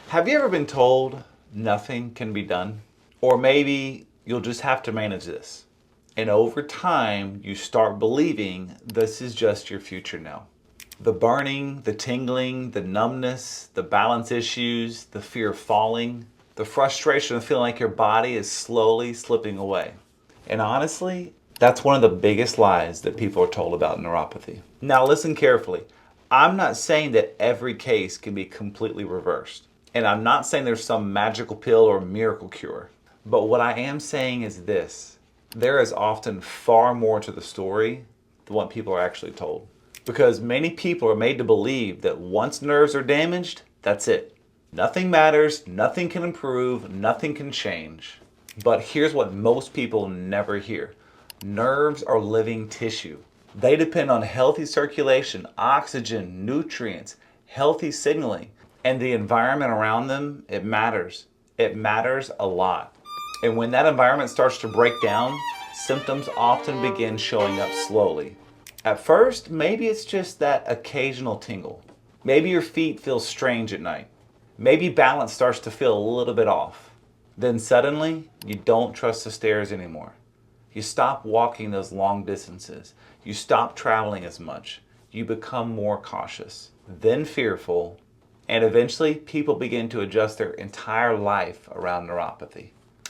Have you ever been told nothing can be done? Or maybe you'll just have to manage this. And over time, you start believing this is just your future now. The burning, the tingling, the numbness, the balance issues, the fear of falling, the frustration of feeling like your body is slowly slipping away. And honestly, that's one of the biggest lies that people are told about neuropathy. Now listen carefully. I'm not saying that every case can be completely reversed. And I'm not saying there's some magical pill or miracle cure. But what I am saying is this. There is often far more to the story than what people are actually told. Because many people are made to believe that once nerves are damaged, that's it. Nothing matters, nothing can improve, nothing can change. But here's what most people never hear. Nerves are living tissue. They depend on healthy circulation, oxygen, nutrients, healthy signaling, and the environment around them, it matters. It matters a lot. And when that environment starts to break down, symptoms often begin showing up slowly. At first, maybe it's just that occasional tingle. Maybe your feet feel strange at night. Maybe balance starts to feel a little bit off. Then suddenly, you don't trust the stairs anymore. You stop walking those long distances. You stop traveling as much. You become more cautious, then fearful, and eventually people begin to adjust their entire life around neuropathy.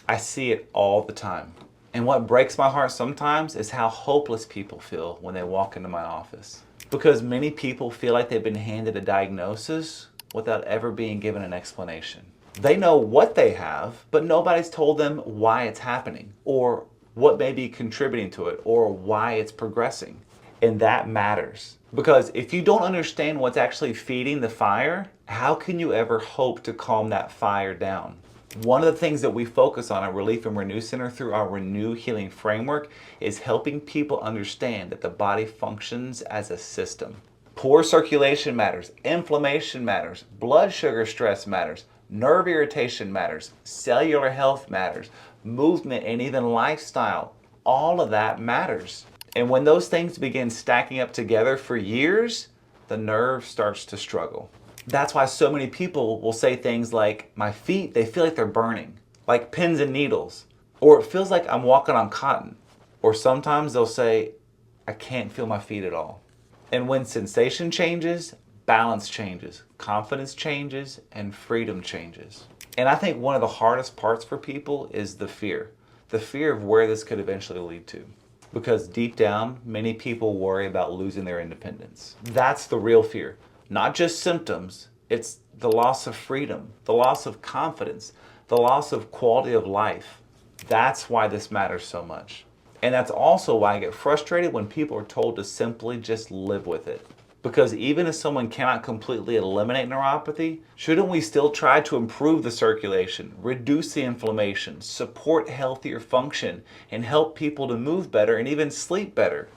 I see it all the time. And what breaks my heart sometimes is how hopeless people feel when they walk into my office. Because many people feel like they've been handed a diagnosis without ever being given an explanation. They know what they have, but nobody's told them why it's happening, or what may be contributing to it, or why it's progressing. And that matters. Because if you don't understand what's actually feeding the fire, how can you ever hope to calm that fire down? One of the things that we focus on at Relief and Renew Center through our Renew Healing Framework is helping people understand that the body functions as a system. Poor circulation matters, inflammation matters, blood sugar stress matters, nerve irritation matters, cellular health matters, movement and even lifestyle. All of that matters. And when those things begin stacking up together for years, the nerve starts to struggle. That's why so many people will say things like, my feet, they feel like they're burning, like pins and needles, or it feels like I'm walking on cotton. Or sometimes they'll say, I can't feel my feet at all. And when sensation changes, balance changes, confidence changes, and freedom changes. And I think one of the hardest parts for people is the fear of where this could eventually lead to. Because deep down, many people worry about losing their independence. That's the real fear. Not just symptoms, it's the loss of freedom, the loss of confidence, the loss of quality of life. That's why this matters so much. And that's also why I get frustrated when people are told to simply just live with it. Because even if someone cannot completely eliminate neuropathy, shouldn't we still try to improve the circulation, reduce the inflammation, support healthier function, and help people to move better and even sleep better?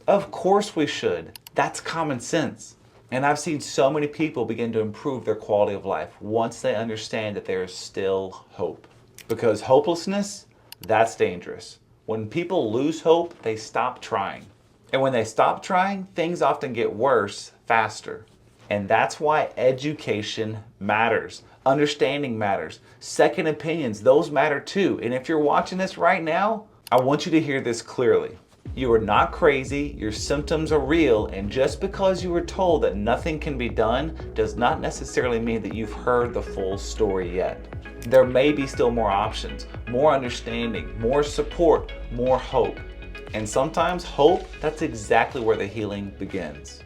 Of course we should. That's common sense. And I've seen so many people begin to improve their quality of life once they understand that there is still hope. Because hopelessness, that's dangerous. When people lose hope, they stop trying. And when they stop trying, things often get worse faster. And that's why education matters. Understanding matters. Second opinions, those matter too. And if you're watching this right now, I want you to hear this clearly. You are not crazy, your symptoms are real, and just because you were told that nothing can be done does not necessarily mean that you've heard the full story yet. There may be still more options, more understanding, more support, more hope. And sometimes hope, that's exactly where the healing begins.